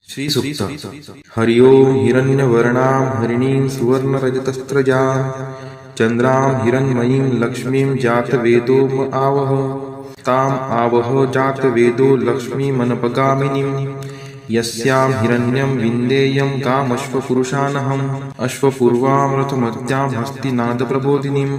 श्रीसूक्त हरि ओं हिरण्यवर्णां हरिणीं सुवर्णरजतस्रजां चन्द्रां हिरण्मयीं लक्ष्मीं जातवेदो म आवह ताम् आवह जातवेदो लक्ष्मीमनपगामिनीं यस्यां हिरण्यं विन्देयं कामश्वपुरुषानहम् अश्वपूर्वां रथमत्यां हस्तिनादप्रबोधिनीं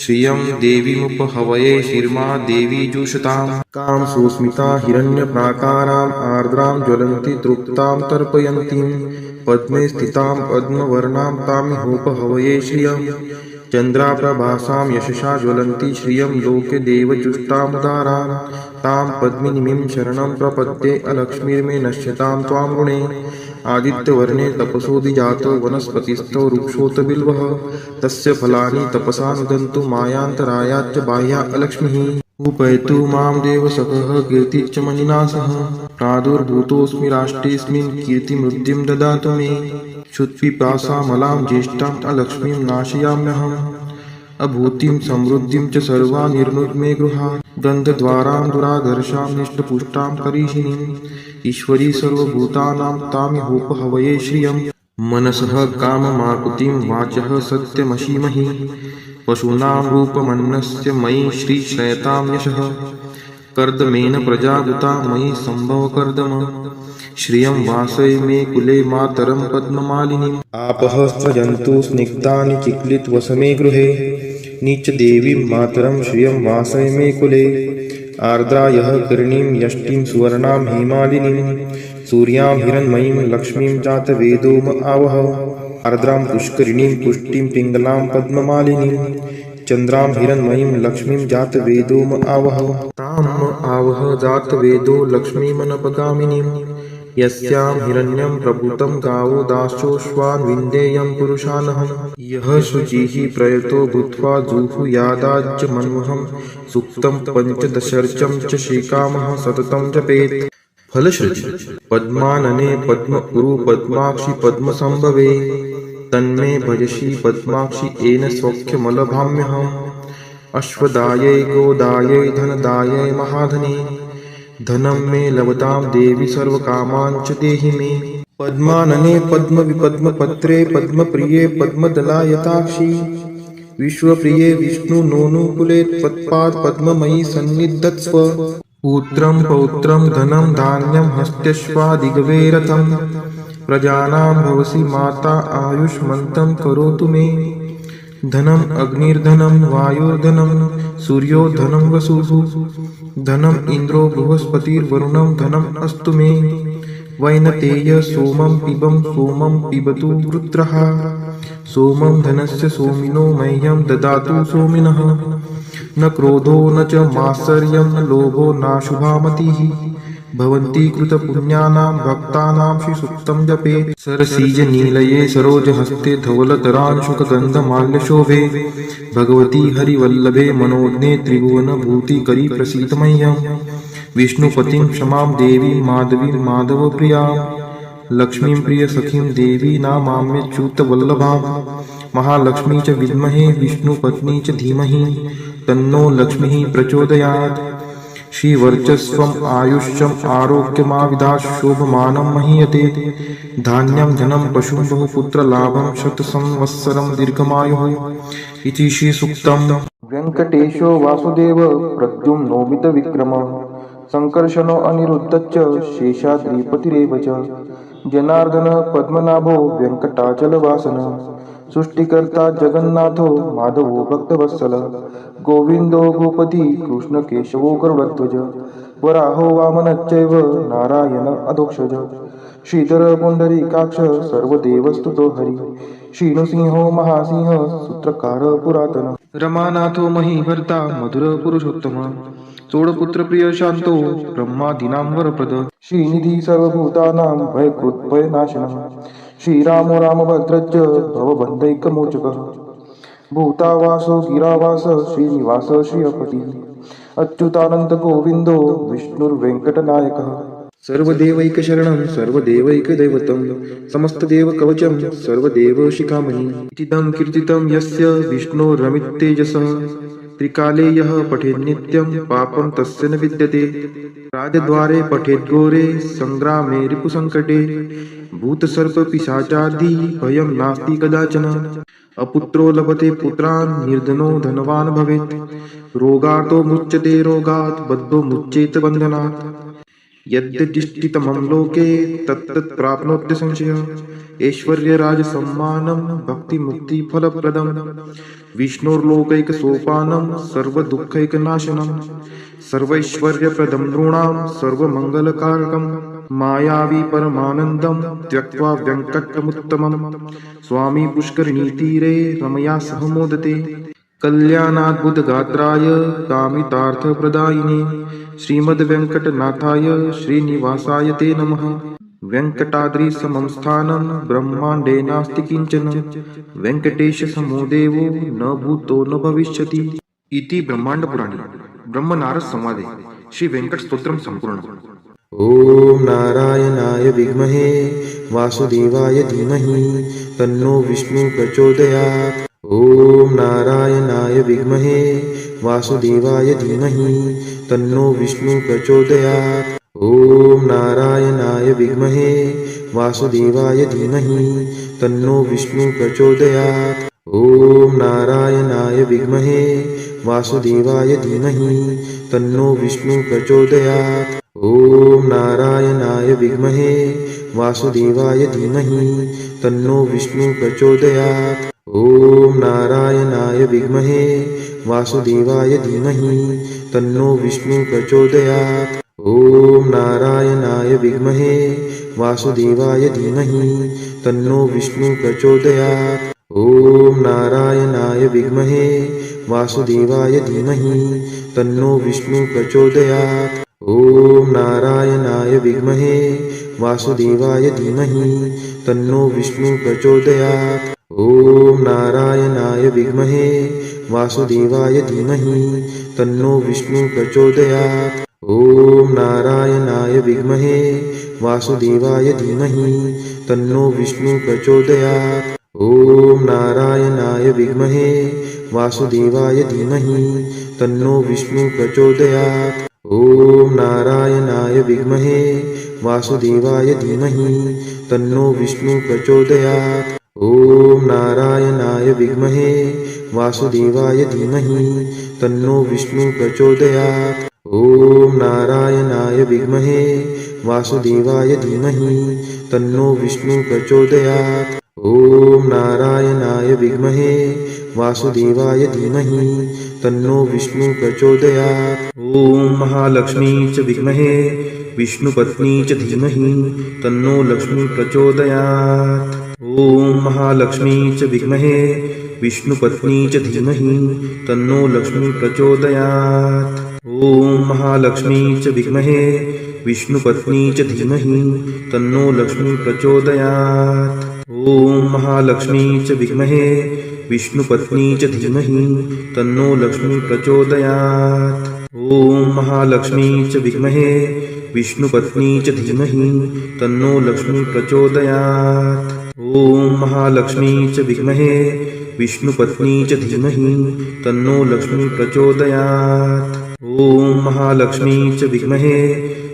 श्रियं देवीमुपहवये शिर्मा देवी जुषतां कां सुस्मिता हिरण्यप्राकाराम् आर्द्रां ज्वलन्ति तृप्तां तर्पयन्तीं पद्मे स्थितां पद्मवर्णां तामिहोपहवये श्रियं चन्द्राप्रभासां यशसा ज्वलन्ति श्रियं लोके देवजुष्टामुदारां तां पद्मिनीं शरणं प्रपद्ये अलक्ष्मीर्मे नश्यतां त्वां ऋणे आदित्यवर्णे तपसोऽधिजातो वनस्पतिस्थो वृक्षोत बिल्वः तस्य फलानि तपसा नुदन्तु मायान्तरायाच्च बाह्या अलक्ष्मीः उपैतु मां देवसखः कीर्तिश्च मणिना सह प्रादुर्भूतोऽस्मि राष्ट्रेऽस्मिन् कीर्तिमृद्धिं ददातु मे क्षुत्पिपासामलां ज्येष्ठाम् अलक्ष्मीं नाशयाम्यहम् अभूतिं समृद्धिं च सर्वा निर्नुद्मे गृहात् गन्धद्वारां दुराधर्षां निष्टपुष्टां करीषिणीम् ईश्वरी सर्वभूतानां तामिहोपहवये श्रियं मनसः काममाकुतिं वाचः सत्यमशीमहि पशूनां रूपमन्नस्य मयि श्रीश्रयतां यशः कर्दमेन प्रजागुता मयि सम्भवकर्दम श्रियं वासय मे कुले मातरं पद्ममालिनीम् आपः स्रजन्तु स्निग्धानि चिक्लितवसमे गृहे नीचदेवीं मातरं श्रियं वासय मे कुले आर्द्रायः कर्णीं यष्टिं सुवर्णां हेमालिनीं सूर्यां हिरण्मयीं लक्ष्मीं जातवेदो म आवह आर्द्रां पुष्करिणीं पुष्टिं पिङ्गलां पद्ममालिनीं चन्द्रां हिरण्मयीं लक्ष्मीं जातवेदो म आवह तां म आवह जातवेदो लक्ष्मीमनपगामिनीं यस्यां हिरण्यं प्रभूतं गावो दाश्चोश्वान् विन्देयं पुरुषानहम् यः शुचिः प्रयतो भूत्वा जुहुयादाज्य मन्वहं सूक्तं पञ्चदशर्चं च श्रीकामः सततं जपेत् फलश्रुति पद्मानने पद्मपुरु पद्माक्षि पद्मसंभवे तन्मे भजसि पद्माक्षि येन सौख्यमलभाम्यहम् अश्वदायै गोदायै धनदायै महाधने धनं मे लभतां देवी सर्वकामान् च देहि मे पद्मानने पद्मविपद्मपत्रे पद्मप्रिये पद्मदलायताक्षी विश्वप्रिये विष्णुनोनुकुले त्वत्पाद पद्ममयी सन्निधत्स्व पुत्रं पौत्रं धनं धान्यं हस्त्यश्वादिगवे रथं प्रजानां भवसि माता आयुष्मन्तं करोतु मे धनम् अग्निर्धनं वायुर्धनं सूर्यो धनं वसुः धनम् इन्द्रो बृहस्पतिर्वरुणं धनम् अस्तु मे वैनतेय सोमं पिबतु वृत्रः सोमं धनस्य सोमिनो मह्यं ददातु सोमिनः न क्रोधो न च मात्सर्यं न लोभो नाशुभा मतिः भवन्ति कृतपुण्यानां भक्तानां श्रीसूक्तं जपेत् सरसीजनीलये सरोजहस्ते धवलतरांशुकगन्धमाल्यशोभे भगवती हरिवल्लभे मनोज्ञे त्रिभुवनभूतिकरी प्रसीद मह्यम् विष्णुपतिं क्षमां देवीं माधवीं माधवप्रियां लक्ष्मीं प्रियसखीं देवी नामाम्यच्युतवल्लभां महालक्ष्मी च विद्महे विष्णुपत्नी च धीमहि तन्नो लक्ष्मीः प्रचोदयात् श्रीवर्चस्वम् आयुष्यम् आरोग्यमाविदात् शोभमानं महीयते धान्यं धनं पशुं बहुपुत्रलाभं शतसंवत्सरं दीर्घमायुः इति श्रीसूक्तम् वेङ्कटेशो वासुदेव प्रद्युम्नोऽमितविक्रम सङ्कर्षणो अनिरुद्धश्च शेषाद्रिपतिरेव च जनार्दन पद्मनाभो वेङ्कटाचलवासन सृष्टिकर्ता जगन्नाथो माधवो भक्तवत्सल गोविन्दो गोपति कृष्णकेशवो गरुडध्वज वराहो वामनश्चैव नारायण अधोक्षज श्रीधर पुण्डरीकाक्ष सर्वदेवस्तुतो हरि श्रीनृसिंहो महासिंह सूत्रकार पुरातन रमानाथो महीभर्ता मधुर पुरुषोत्तम चोडपुत्रप्रिय शान्तो ब्रह्मादीनां वरप्रद श्रीनिधि सर्वभूतानां भयकृद्भयनाशनः श्रीरामो रामभद्रश्च भवबन्धैकमोचकः भूतावासो गिरावास श्रीनिवास श्रियपतिः अच्युतानन्द गोविन्दो विष्णुर्वेङ्कटनायकः सर्वदेवैकशरणं सर्वदेवैकदैवतं समस्तदेवकवचं सर्वदेवशिखामणि इदं कीर्तितं यस्य विष्णोरमिततेजसः त्रिकाले यः पठेत् नित्यं पापं तस्य न विद्यते। राजद्वारे पठेत् घोरे संग्रामे रिपुसङ्कटे। भूतसर्पपिशाचादि भयं नास्ति कदाचन। अपुत्रो लभते पुत्रान् निर्धनो धनवान् भवेत्। रोगार्तो मुच्यते रोगात् बद्धो मुच्येत बन्धनात्। यद्यदिष्टितमं लोके तत्तत् प्राप्नोत्य संशयः। ऐश्वर्यराजसम्मानं भक्तिमुक्तिफलप्रदं। विष्णोर्लोकैकसोपानं सर्वदुःखैकनाशनं। सर्वैश्वर्यप्रदं नृणां सर्वमङ्गलकारकं। मायावी परमानन्दं त्यक्त्वा व्यङ्कटमुत्तमं। स्वामी पुष्करिणीतीरे रमया सह मोदते। कल्याणाद्भुतगात्राय कामितार्थप्रदायिने श्रीमद्वेङ्कटनाथाय श्रीनिवासाय ते नमः। वेङ्कटाद्रिसमं स्थानं ब्रह्माण्डे नास्ति किञ्चन। वेङ्कटेशसमो देवो न भूतो न भविष्यति। इति ब्रह्माण्डपुराणे ब्रह्मनारदसंवादे श्रीवेङ्कटस्तोत्रं सम्पूर्णम्। ॐ नारायणाय विद्महे वासुदेवाय धीमहि तन्नो विष्णु प्रचोदयात्। ॐ नारायणाय विद्महे वासुदेवाय धीमहि तन्नो विष्णु प्रचोदयात्। ॐ नारायणाय विद्महे वासुदेवाय धीमहि तन्नो विष्णु प्रचोदयात्। ॐ नारायणाय विद्महे वासुदेवाय धीमहि तन्नो विष्णु प्रचोदयात्। ॐ नारायणाय विद्महे वासुदेवाय धीमहि तन्नो विष्णु प्रचोदयात्। ॐ नारायणाय विद्महे वासुदेवाय धीमहि तन्नो विष्णु प्रचोदयात्। ॐ नारायणाय विद्महे वासुदेवाय धीमहि तन्नो विष्णु प्रचोदयात्। ॐ नारायणाय विद्महे वासुदेवाय धीमहि तन्नो विष्णु प्रचोदयात्। ॐ नारायणाय विद्महे वासुदेवाय धीमहि तन्नो विष्णु प्रचोदयात्। ॐ नारायणाय विद्महे वासुदेवाय धीमहि तन्नो विष्णु प्रचोदयात्। ॐ नारायणाय विद्महे वासुदेवाय धीमहि तन्नो विष्णु प्रचोदयात्। ॐ नारायणाय विद्महे वासुदेवाय धीमहि तन्नो विष्णु प्रचोदयात्। ॐ नारायणाय विद्महे वासुदेवाय धीमहि तन्नो विष्णु प्रचोदयात्। ॐ नारायणाय विद्महे वासुदेवाय धीमहि तन्नो विष्णु प्रचोदयात्। ॐ नारायणाय विद्महे वासुदेवाय धीमहि तन्नो विष्णु प्रचोदयात्। ॐ नारायणाय विद्महे वासुदेवाय धीमहि तन्नो विष्णु प्रचोदयात्। ॐ महालक्ष्मी च विद्महे विष्णुपत्नी च धीमहि तन्नो लक्ष्मी प्रचोदयात्। ॐ महालक्ष्मी च विद्महे विष्णुपत्नी च धीमहि तन्नो लक्ष्मी प्रचोदयात्। ॐ महालक्ष्मी च विद्महे विष्णुपत्नी च धीमहि तन्नो लक्ष्मी प्रचोदयात्। ॐ महालक्ष्मी च विद्महे विष्णुपत्नी च धीमहि तन्नो लक्ष्मी प्रचोदयात्। ॐ महालक्ष्मी च विद्महे विष्णुपत्नी च धीमहि तन्नो लक्ष्मी प्रचोदयात्। ॐ महालक्ष्मी च विद्महे विष्णुपत्नी च धीमहि तन्नो लक्ष्मी प्रचोदयात्। ॐ महालक्ष्मी च विद्महे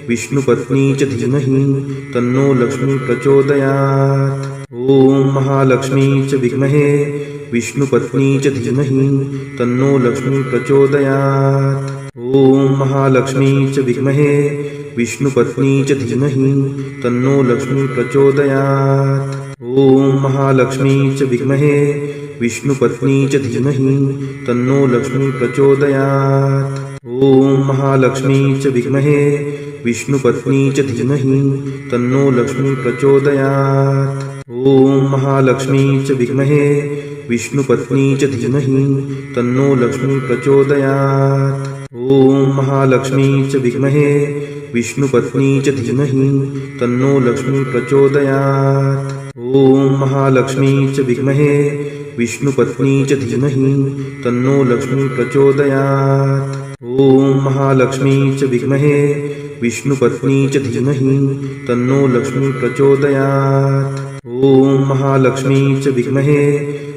विष्णुपत्नी च धीमहि तन्नो लक्ष्मी प्रचोदयात्। ॐ महालक्ष्मी च विद्महे विष्णुपत्नी च धीमहि तन्नो लक्ष्मी प्रचोदयात्। ॐ महालक्ष्मी च विद्महे विष्णुपत्नी च धीमहि तन्नो लक्ष्मी प्रचोदयात्। ॐ महालक्ष्मी च विद्महे विष्णुपत्नी च धीमहि तन्नो लक्ष्मी प्रचोदयात्। ॐ महालक्ष्मी च विद्महे विष्णुपत्नी च धीमहि तन्नो लक्ष्मी प्रचोदयात्। ॐ महालक्ष्मी च विद्महे विष्णुपत्नी च धीमहि तन्नो लक्ष्मी प्रचोदयात्। ॐ महालक्ष्मी च विद्महे विष्णुपत्नी च धीमहि तन्नो लक्ष्मी प्रचोदयात्। ॐ महालक्ष्मी च विद्महे विष्णुपत्नी च धीमहि तन्नो लक्ष्मी प्रचोदयात्। ॐ महालक्ष्मी च विद्महे विष्णुपत्नी च धीमहि तन्नो लक्ष्मी प्रचोदयात्। ॐ महालक्ष्मी च विद्महे